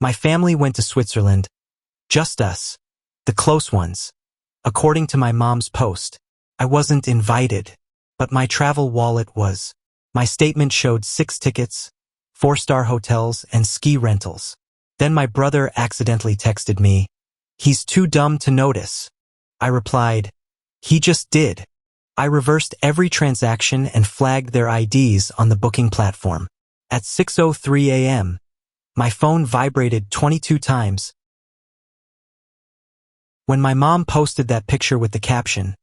My family went to Switzerland. Just us. The close ones. According to my mom's post, I wasn't invited, but my travel wallet was. My statement showed 6 tickets, 4-star hotels, and ski rentals. Then my brother accidentally texted me, "He's too dumb to notice." I replied, "He just did." I reversed every transaction and flagged their IDs on the booking platform. At 6:03 a.m., my phone vibrated 22 times. When my mom posted that picture with the caption,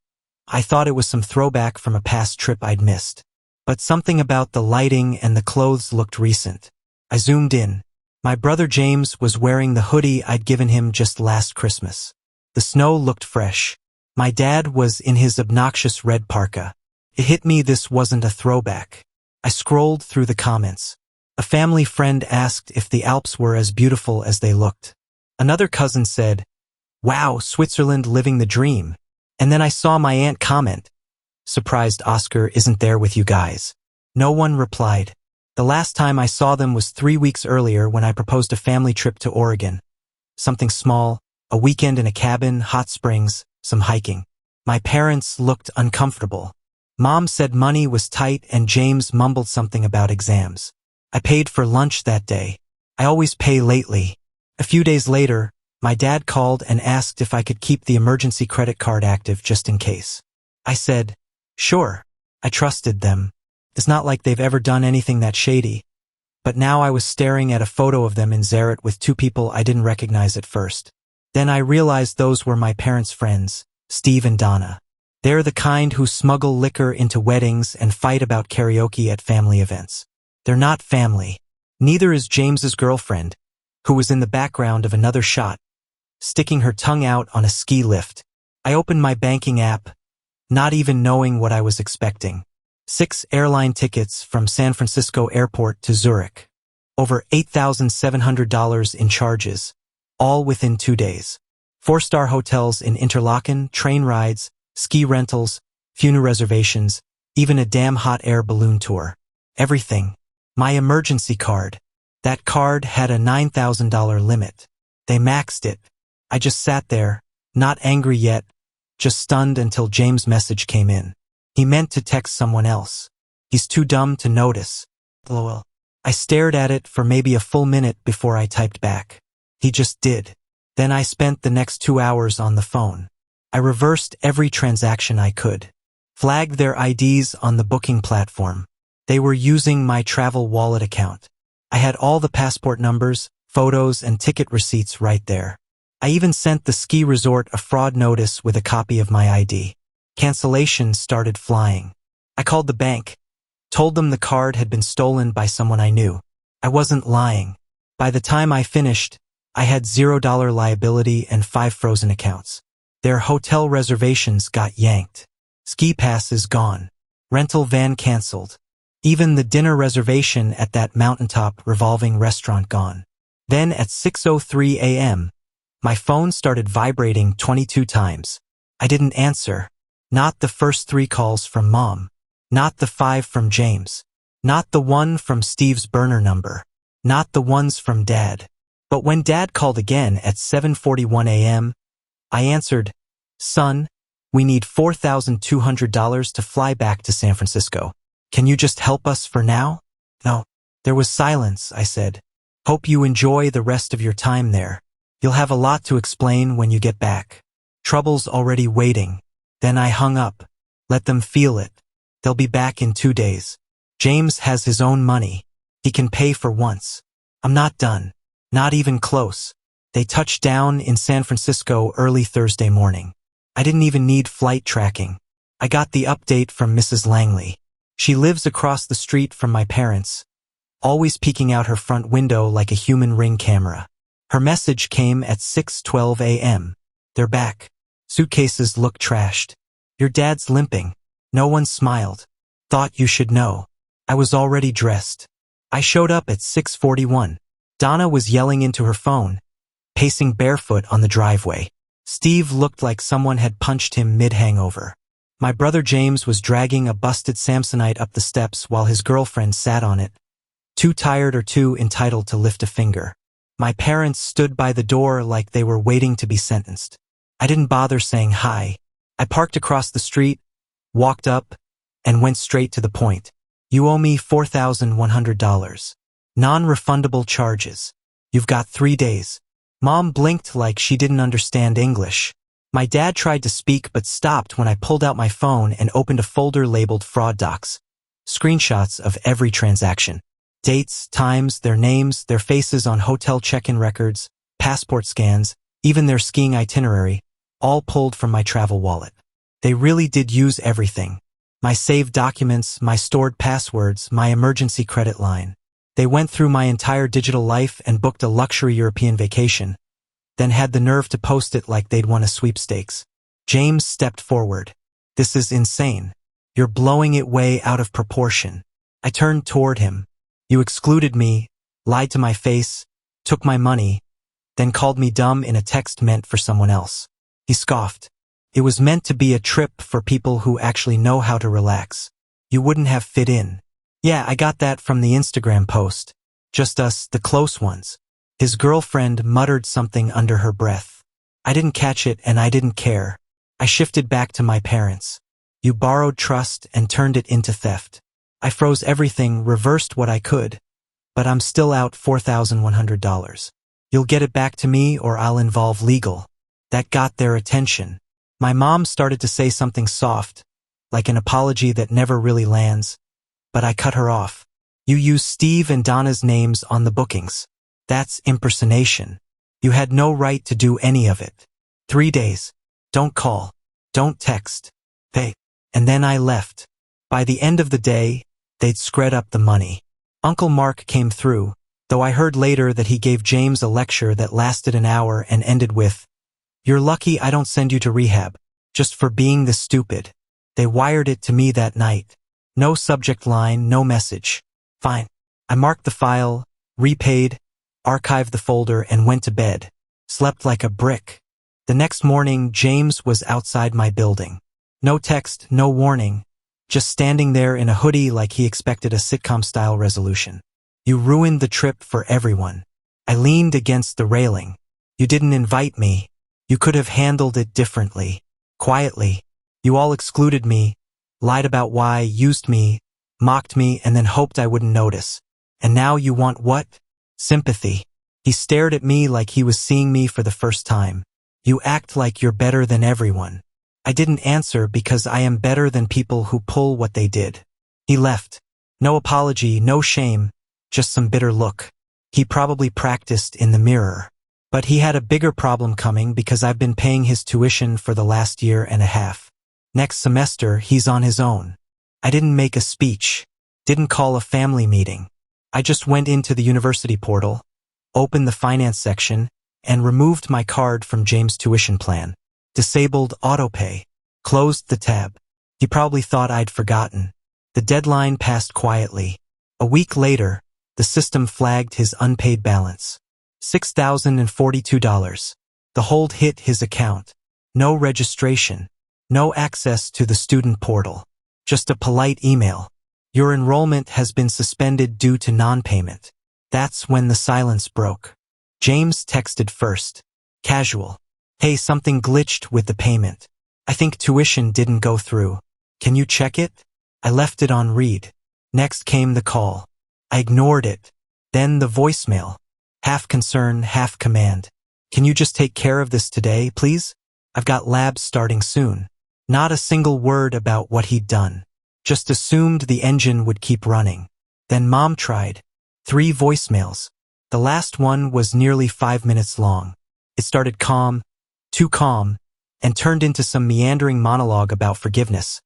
I thought it was some throwback from a past trip I'd missed. But something about the lighting and the clothes looked recent. I zoomed in. My brother James was wearing the hoodie I'd given him just last Christmas. The snow looked fresh. My dad was in his obnoxious red parka. It hit me this wasn't a throwback. I scrolled through the comments. A family friend asked if the Alps were as beautiful as they looked. Another cousin said, "Wow, Switzerland living the dream." And then I saw my aunt comment, "Surprised Oscar isn't there with you guys." No one replied. The last time I saw them was 3 weeks earlier when I proposed a family trip to Oregon. Something small, a weekend in a cabin, hot springs, some hiking. My parents looked uncomfortable. Mom said money was tight and James mumbled something about exams. I paid for lunch that day. I always pay lately. A few days later, my dad called and asked if I could keep the emergency credit card active just in case. I said, "Sure." I trusted them. It's not like they've ever done anything that shady. But now I was staring at a photo of them in Zaret with 2 people I didn't recognize at first. Then I realized those were my parents' friends, Steve and Donna. They're the kind who smuggle liquor into weddings and fight about karaoke at family events. They're not family. Neither is James's girlfriend, who was in the background of another shot, sticking her tongue out on a ski lift. I opened my banking app, not even knowing what I was expecting. 6 airline tickets from San Francisco Airport to Zurich. Over $8,700 in charges, all within 2 days. 4-star hotels in Interlaken, train rides, ski rentals, funeral reservations, even a damn hot air balloon tour. Everything. My emergency card. That card had a $9,000 limit. They maxed it. I just sat there, not angry yet, just stunned until James' message came in. He meant to text someone else. He's too dumb to notice. LOL. I stared at it for maybe a full minute before I typed back. He just did. Then I spent the next 2 hours on the phone. I reversed every transaction I could. Flagged their IDs on the booking platform. They were using my travel wallet account. I had all the passport numbers, photos, and ticket receipts right there. I even sent the ski resort a fraud notice with a copy of my ID. Cancellations started flying. I called the bank, told them the card had been stolen by someone I knew. I wasn't lying. By the time I finished, I had $0 liability and 5 frozen accounts. Their hotel reservations got yanked. Ski passes gone. Rental van canceled. Even the dinner reservation at that mountaintop revolving restaurant gone. Then at 6:03 a.m., my phone started vibrating 22 times. I didn't answer. Not the first 3 calls from Mom. Not the 5 from James. Not the one from Steve's burner number. Not the ones from Dad. But when Dad called again at 7:41 a.m., I answered, "Son, we need $4,200 to fly back to San Francisco. Can you just help us for now?" "No." There was silence. I said, "Hope you enjoy the rest of your time there. You'll have a lot to explain when you get back. Trouble's already waiting." Then I hung up. Let them feel it. They'll be back in 2 days. James has his own money. He can pay for once. I'm not done. Not even close. They touched down in San Francisco early Thursday morning. I didn't even need flight tracking. I got the update from Mrs. Langley. She lives across the street from my parents, always peeking out her front window like a human Ring camera. Her message came at 6:12 a.m. "They're back. Suitcases look trashed. Your dad's limping." No one smiled. "Thought you should know." I was already dressed. I showed up at 6:41. Donna was yelling into her phone, pacing barefoot on the driveway. Steve looked like someone had punched him mid-hangover. My brother James was dragging a busted Samsonite up the steps while his girlfriend sat on it, too tired or too entitled to lift a finger. My parents stood by the door like they were waiting to be sentenced. I didn't bother saying hi. I parked across the street, walked up, and went straight to the point. You owe me $4,100. Non-refundable charges. You've got 3 days. Mom blinked like she didn't understand English. My dad tried to speak but stopped when I pulled out my phone and opened a folder labeled fraud docs. Screenshots of every transaction. Dates, times, their names, their faces on hotel check-in records, passport scans, even their skiing itinerary, all pulled from my travel wallet. They really did use everything. My saved documents, my stored passwords, my emergency credit line. They went through my entire digital life and booked a luxury European vacation, then had the nerve to post it like they'd won a sweepstakes. James stepped forward. This is insane. You're blowing it way out of proportion. I turned toward him. You excluded me, lied to my face, took my money, then called me dumb in a text meant for someone else. He scoffed. It was meant to be a trip for people who actually know how to relax. You wouldn't have fit in. Yeah, I got that from the Instagram post. Just us, the close ones. His girlfriend muttered something under her breath. I didn't catch it and I didn't care. I shifted back to my parents. You borrowed trust and turned it into theft. I froze everything, reversed what I could. But I'm still out $4,100. You'll get it back to me or I'll involve legal. That got their attention. My mom started to say something soft, like an apology that never really lands, but I cut her off. You used Steve and Donna's names on the bookings. That's impersonation. You had no right to do any of it. 3 days. Don't call. Don't text. And then I left. By the end of the day, they'd scred up the money. Uncle Mark came through, though I heard later that he gave James a lecture that lasted an hour and ended with, "You're lucky I don't send you to rehab, just for being this stupid." They wired it to me that night. No subject line, no message. Fine. I marked the file, repaid, archived the folder, and went to bed. Slept like a brick. The next morning, James was outside my building. No text, no warning. Just standing there in a hoodie like he expected a sitcom-style resolution. You ruined the trip for everyone. I leaned against the railing. You didn't invite me. You could have handled it differently. Quietly. You all excluded me, lied about why, used me, mocked me, and then hoped I wouldn't notice. And now you want what? Sympathy. He stared at me like he was seeing me for the first time. You act like you're better than everyone. I didn't answer because I am better than people who pull what they did. He left. No apology, no shame, just some bitter look. He probably practiced in the mirror. But he had a bigger problem coming because I've been paying his tuition for the last year and a half. Next semester, he's on his own. I didn't make a speech, didn't call a family meeting. I just went into the university portal, opened the finance section, and removed my card from James' tuition plan. Disabled autopay. Closed the tab. He probably thought I'd forgotten. The deadline passed quietly. A week later, the system flagged his unpaid balance. $6,042. The hold hit his account. No registration. No access to the student portal. Just a polite email. Your enrollment has been suspended due to non-payment. That's when the silence broke. James texted first. Casual. Hey, something glitched with the payment. I think tuition didn't go through. Can you check it? I left it on read. Next came the call. I ignored it. Then the voicemail. Half concern, half command. Can you just take care of this today, please? I've got labs starting soon. Not a single word about what he'd done. Just assumed the engine would keep running. Then Mom tried. 3 voicemails. The last one was nearly 5 minutes long. It started calm, too calm, and turned into some meandering monologue about forgiveness,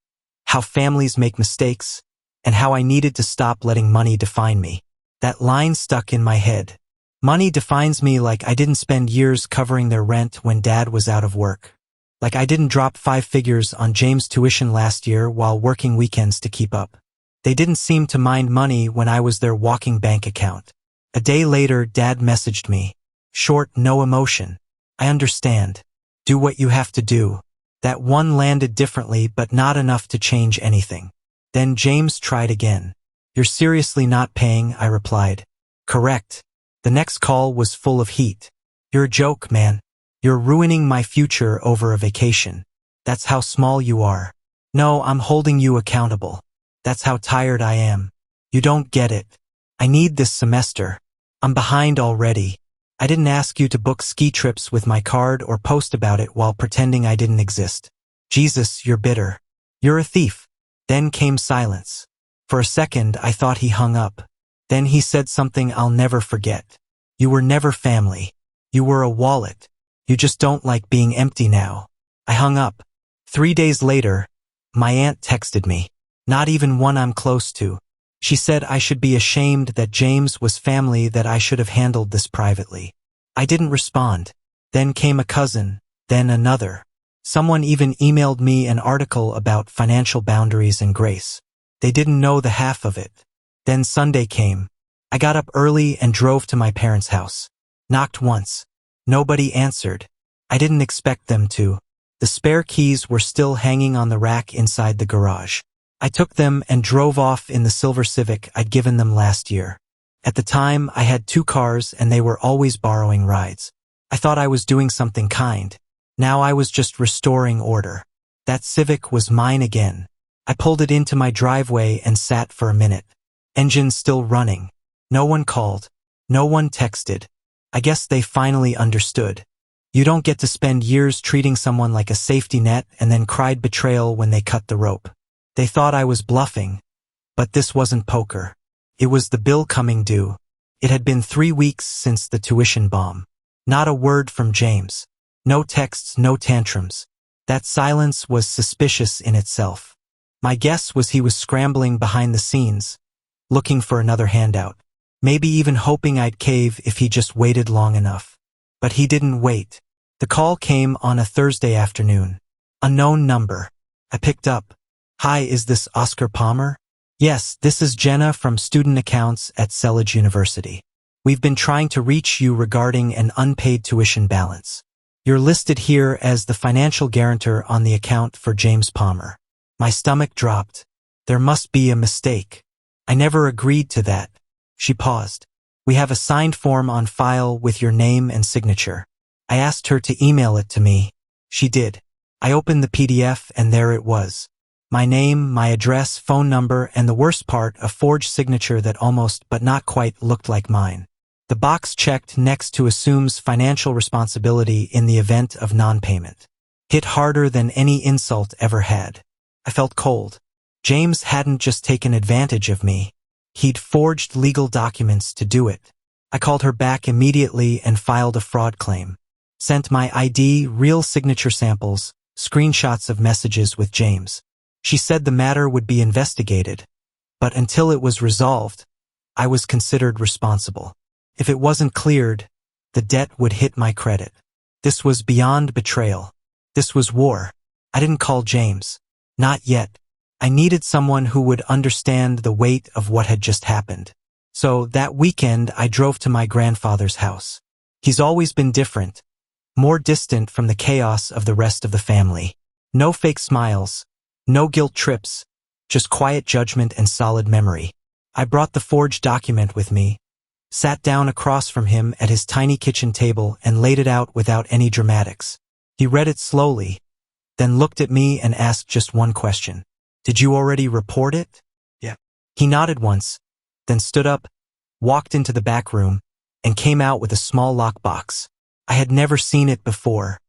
how families make mistakes, and how I needed to stop letting money define me. That line stuck in my head. Money defines me like I didn't spend years covering their rent when Dad was out of work. Like I didn't drop 5 figures on James' tuition last year while working weekends to keep up. They didn't seem to mind money when I was their walking bank account. A day later, Dad messaged me. Short, no emotion. I understand. Do what you have to do. That one landed differently, but not enough to change anything. Then James tried again. You're seriously not paying, I replied. Correct. The next call was full of heat. You're a joke, man. You're ruining my future over a vacation. That's how small you are. No, I'm holding you accountable. That's how tired I am. You don't get it. I need this semester. I'm behind already. I didn't ask you to book ski trips with my card or post about it while pretending I didn't exist. Jesus, you're bitter. You're a thief. Then came silence. For a second, I thought he hung up. Then he said something I'll never forget. You were never family. You were a wallet. You just don't like being empty now. I hung up. 3 days later, my aunt texted me. Not even one I'm close to. She said I should be ashamed that James was family, that I should have handled this privately. I didn't respond. Then came a cousin, then another. Someone even emailed me an article about financial boundaries and grace. They didn't know the half of it. Then Sunday came. I got up early and drove to my parents' house. Knocked once. Nobody answered. I didn't expect them to. The spare keys were still hanging on the rack inside the garage. I took them and drove off in the silver Civic I'd given them last year. At the time, I had 2 cars and they were always borrowing rides. I thought I was doing something kind. Now I was just restoring order. That Civic was mine again. I pulled it into my driveway and sat for a minute. Engine still running. No one called. No one texted. I guess they finally understood. You don't get to spend years treating someone like a safety net and then cried betrayal when they cut the rope. They thought I was bluffing. But this wasn't poker. It was the bill coming due. It had been 3 weeks since the tuition bomb. Not a word from James. No texts, no tantrums. That silence was suspicious in itself. My guess was he was scrambling behind the scenes, looking for another handout. Maybe even hoping I'd cave if he just waited long enough. But he didn't wait. The call came on a Thursday afternoon. Unknown number. I picked up. Hi, is this Oscar Palmer? Yes, this is Jenna from Student Accounts at Selledge University. We've been trying to reach you regarding an unpaid tuition balance. You're listed here as the financial guarantor on the account for James Palmer. My stomach dropped. There must be a mistake. I never agreed to that. She paused. We have a signed form on file with your name and signature. I asked her to email it to me. She did. I opened the PDF and there it was. My name, my address, phone number, and the worst part, a forged signature that almost but not quite looked like mine. The box checked next to assumes financial responsibility in the event of non-payment. Hit harder than any insult ever had. I felt cold. James hadn't just taken advantage of me. He'd forged legal documents to do it. I called her back immediately and filed a fraud claim. Sent my ID, real signature samples, screenshots of messages with James. She said the matter would be investigated, but until it was resolved, I was considered responsible. If it wasn't cleared, the debt would hit my credit. This was beyond betrayal. This was war. I didn't call James. Not yet. I needed someone who would understand the weight of what had just happened. So that weekend, I drove to my grandfather's house. He's always been different, more distant from the chaos of the rest of the family. No fake smiles. No guilt trips, just quiet judgment and solid memory. I brought the forged document with me, sat down across from him at his tiny kitchen table and laid it out without any dramatics. He read it slowly, then looked at me and asked just one question. Did you already report it? Yeah. He nodded once, then stood up, walked into the back room, and came out with a small lockbox. I had never seen it before.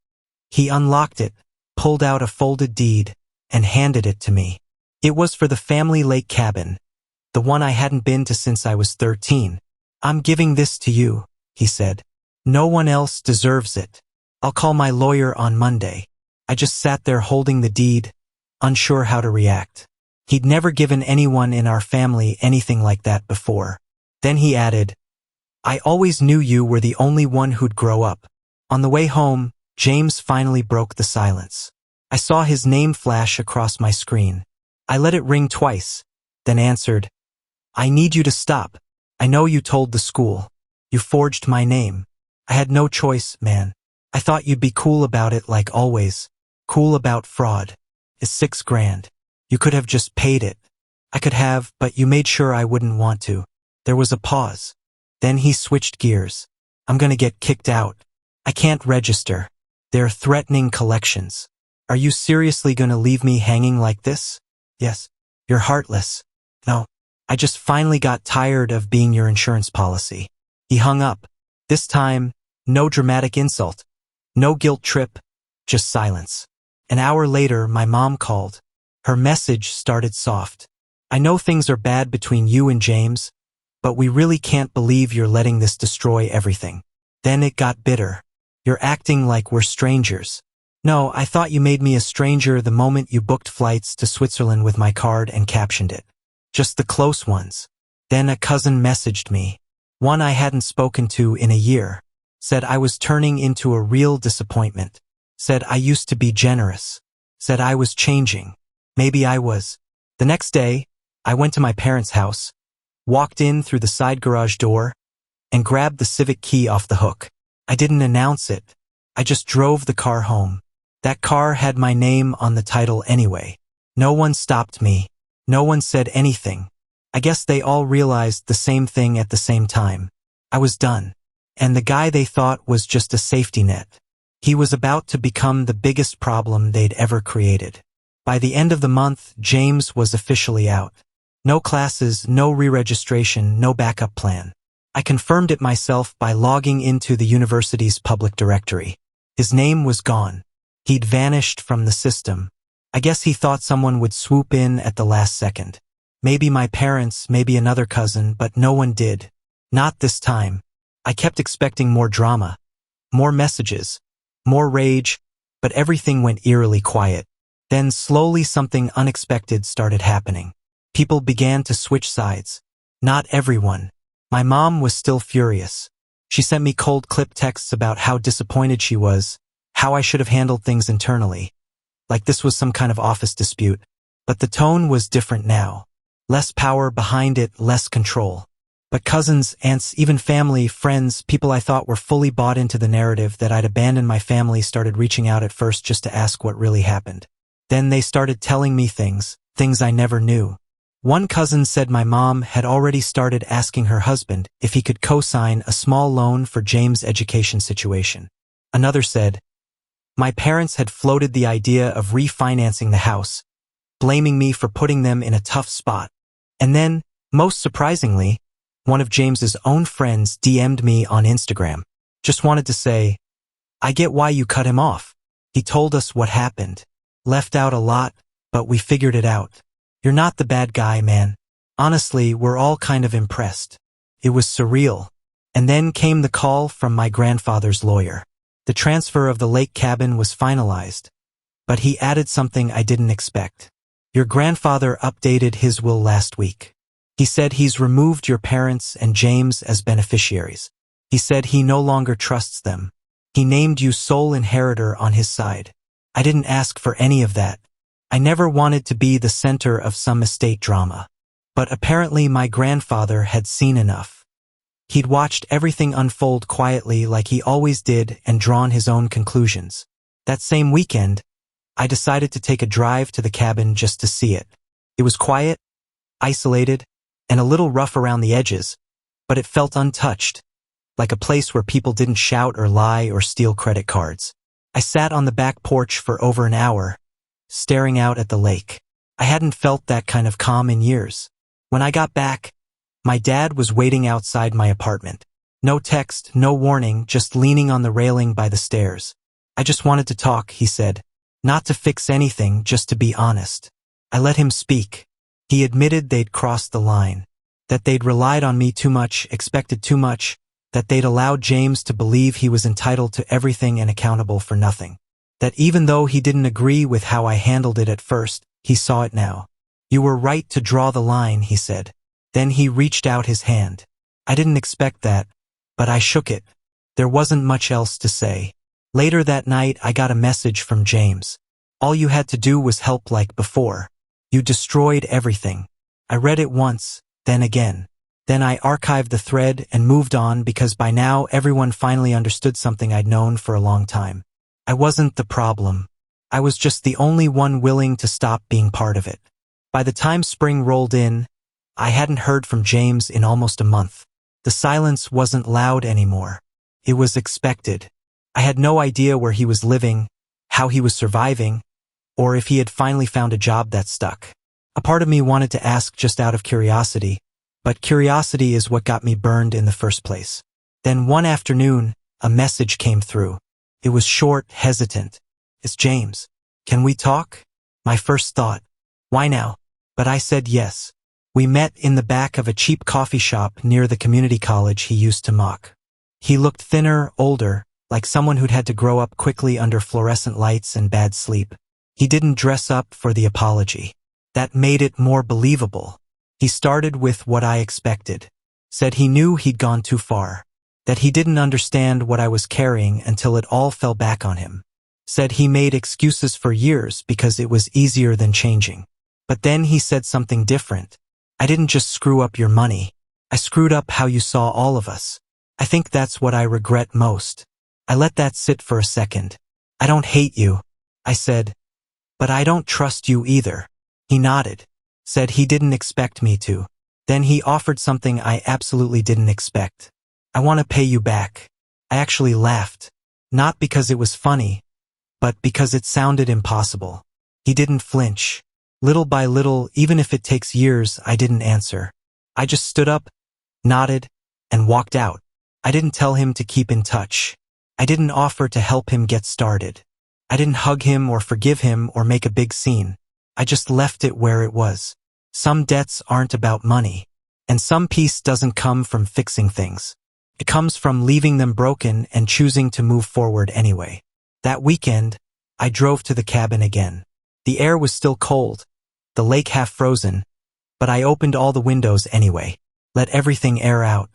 He unlocked it, pulled out a folded deed, and handed it to me. It was for the family lake cabin, the one I hadn't been to since I was 13. I'm giving this to you, he said. No one else deserves it. I'll call my lawyer on Monday. I just sat there holding the deed, unsure how to react. He'd never given anyone in our family anything like that before. Then he added, I always knew you were the only one who'd grow up. On the way home, James finally broke the silence. I saw his name flash across my screen. I let it ring twice, then answered, I need you to stop. I know you told the school. You forged my name. I had no choice, man. I thought you'd be cool about it like always. Cool about fraud. It's $6,000. You could have just paid it. I could have, but you made sure I wouldn't want to. There was a pause. Then he switched gears. I'm gonna get kicked out. I can't register. They're threatening collections. Are you seriously gonna leave me hanging like this? Yes. You're heartless. No. I just finally got tired of being your insurance policy. He hung up. This time, no dramatic insult. No guilt trip. Just silence. An hour later, my mom called. Her message started soft. I know things are bad between you and James, but we really can't believe you're letting this destroy everything. Then it got bitter. You're acting like we're strangers. No, I thought you made me a stranger the moment you booked flights to Switzerland with my card and captioned it. Just the close ones. Then a cousin messaged me. One I hadn't spoken to in a year. Said I was turning into a real disappointment. Said I used to be generous. Said I was changing. Maybe I was. The next day, I went to my parents' house, walked in through the side garage door, and grabbed the Civic key off the hook. I didn't announce it. I just drove the car home. That car had my name on the title anyway. No one stopped me. No one said anything. I guess they all realized the same thing at the same time. I was done. And the guy they thought was just a safety net. He was about to become the biggest problem they'd ever created. By the end of the month, James was officially out. No classes, no re-registration, no backup plan. I confirmed it myself by logging into the university's public directory. His name was gone. He'd vanished from the system. I guess he thought someone would swoop in at the last second. Maybe my parents, maybe another cousin, but no one did. Not this time. I kept expecting more drama, more messages, more rage, but everything went eerily quiet. Then slowly something unexpected started happening. People began to switch sides. Not everyone. My mom was still furious. She sent me cold clip texts about how disappointed she was, how I should have handled things internally. Like this was some kind of office dispute. But the tone was different now. Less power behind it, less control. But cousins, aunts, even family, friends, people I thought were fully bought into the narrative that I'd abandoned my family started reaching out at first just to ask what really happened. Then they started telling me things I never knew. One cousin said my mom had already started asking her husband if he could co-sign a small loan for James' education situation. Another said, my parents had floated the idea of refinancing the house, blaming me for putting them in a tough spot. And then, most surprisingly, one of James's own friends DM'd me on Instagram. Just wanted to say, I get why you cut him off. He told us what happened. Left out a lot, but we figured it out. You're not the bad guy, man. Honestly, we're all kind of impressed. It was surreal. And then came the call from my grandfather's lawyer. The transfer of the lake cabin was finalized, but he added something I didn't expect. Your grandfather updated his will last week. He said he's removed your parents and James as beneficiaries. He said he no longer trusts them. He named you sole inheritor on his side. I didn't ask for any of that. I never wanted to be the center of some estate drama. But apparently my grandfather had seen enough. He'd watched everything unfold quietly like he always did and drawn his own conclusions. That same weekend, I decided to take a drive to the cabin just to see it. It was quiet, isolated, and a little rough around the edges, but it felt untouched, like a place where people didn't shout or lie or steal credit cards. I sat on the back porch for over an hour, staring out at the lake. I hadn't felt that kind of calm in years. When I got back, my dad was waiting outside my apartment. No text, no warning, just leaning on the railing by the stairs. I just wanted to talk, he said. Not to fix anything, just to be honest. I let him speak. He admitted they'd crossed the line, that they'd relied on me too much, expected too much, that they'd allowed James to believe he was entitled to everything and accountable for nothing. That even though he didn't agree with how I handled it at first, he saw it now. You were right to draw the line, he said. Then he reached out his hand. I didn't expect that, but I shook it. There wasn't much else to say. Later that night, I got a message from James. All you had to do was help like before. You destroyed everything. I read it once, then again. Then I archived the thread and moved on because by now everyone finally understood something I'd known for a long time. I wasn't the problem. I was just the only one willing to stop being part of it. By the time spring rolled in, I hadn't heard from James in almost a month. The The silence wasn't loud anymore. It was expected. I had no idea where he was living, how he was surviving, or if he had finally found a job that stuck. A part of me wanted to ask just out of curiosity, but curiosity is what got me burned in the first place. Then one afternoon, a message came through. It was short, hesitant. "It's James. Can we talk?" My first thought, why now? But I said yes. We met in the back of a cheap coffee shop near the community college he used to mock. He looked thinner, older, like someone who'd had to grow up quickly under fluorescent lights and bad sleep. He didn't dress up for the apology. That made it more believable. He started with what I expected. Said he knew he'd gone too far. That he didn't understand what I was carrying until it all fell back on him. Said he made excuses for years because it was easier than changing. But then he said something different. "I didn't just screw up your money. I screwed up how you saw all of us. I think that's what I regret most." I let that sit for a second. "I don't hate you," I said. "But I don't trust you either." He nodded. Said he didn't expect me to. Then he offered something I absolutely didn't expect. "I want to pay you back." I actually laughed. Not because it was funny, but because it sounded impossible. He didn't flinch. Little by little, even if it takes years, I didn't answer. I just stood up, nodded, and walked out. I didn't tell him to keep in touch. I didn't offer to help him get started. I didn't hug him or forgive him or make a big scene. I just left it where it was. Some debts aren't about money, and some peace doesn't come from fixing things. It comes from leaving them broken and choosing to move forward anyway. That weekend, I drove to the cabin again. The air was still cold, the lake half frozen, but I opened all the windows anyway, let everything air out.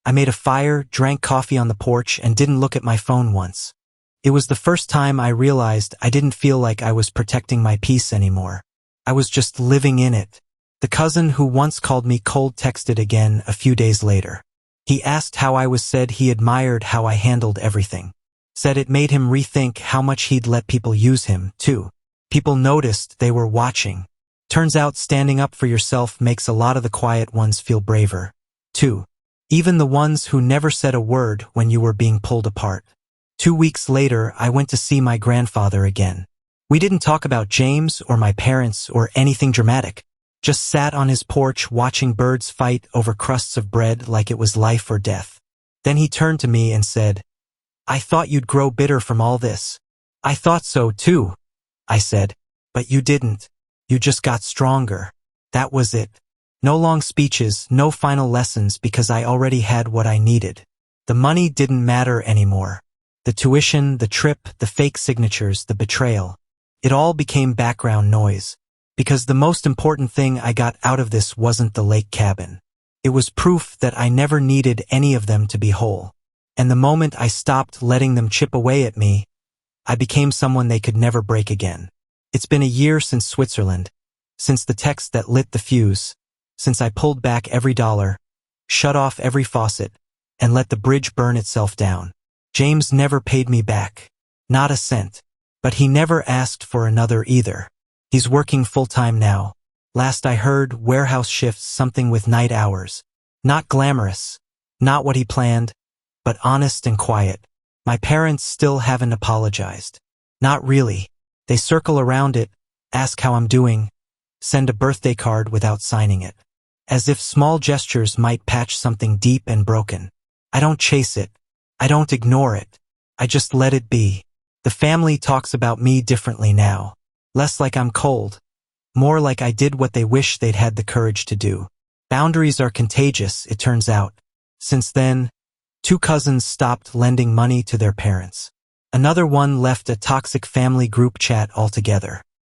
I made a fire, drank coffee on the porch, and didn't look at my phone once. It was the first time I realized I didn't feel like I was protecting my peace anymore. I was just living in it. The cousin who once called me cold texted again a few days later. He asked how I was, said he admired how I handled everything. Said it made him rethink how much he'd let people use him, too. People noticed, they were watching. Turns out standing up for yourself makes a lot of the quiet ones feel braver, too. Even the ones who never said a word when you were being pulled apart. 2 weeks later, I went to see my grandfather again. We didn't talk about James or my parents or anything dramatic. Just sat on his porch watching birds fight over crusts of bread like it was life or death. Then he turned to me and said, "I thought you'd grow bitter from all this." "I thought so too," I said. "But you didn't. You just got stronger." That was it. No long speeches, no final lessons, because I already had what I needed. The money didn't matter anymore. The tuition, the trip, the fake signatures, the betrayal. It all became background noise. Because the most important thing I got out of this wasn't the lake cabin. It was proof that I never needed any of them to be whole. And the moment I stopped letting them chip away at me, I became someone they could never break again. It's been a year since Switzerland, since the text that lit the fuse, since I pulled back every dollar, shut off every faucet, and let the bridge burn itself down. James never paid me back. Not a cent. But he never asked for another either. He's working full-time now. Last I heard, warehouse shifts, something with night hours. Not glamorous. Not what he planned, but honest and quiet. My parents still haven't apologized. Not really. They circle around it, ask how I'm doing, send a birthday card without signing it. As if small gestures might patch something deep and broken. I don't chase it. I don't ignore it. I just let it be. The family talks about me differently now. Less like I'm cold. More like I did what they wish they'd had the courage to do. Boundaries are contagious, it turns out. Since then, 2 cousins stopped lending money to their parents. Another one left a toxic family group chat altogether.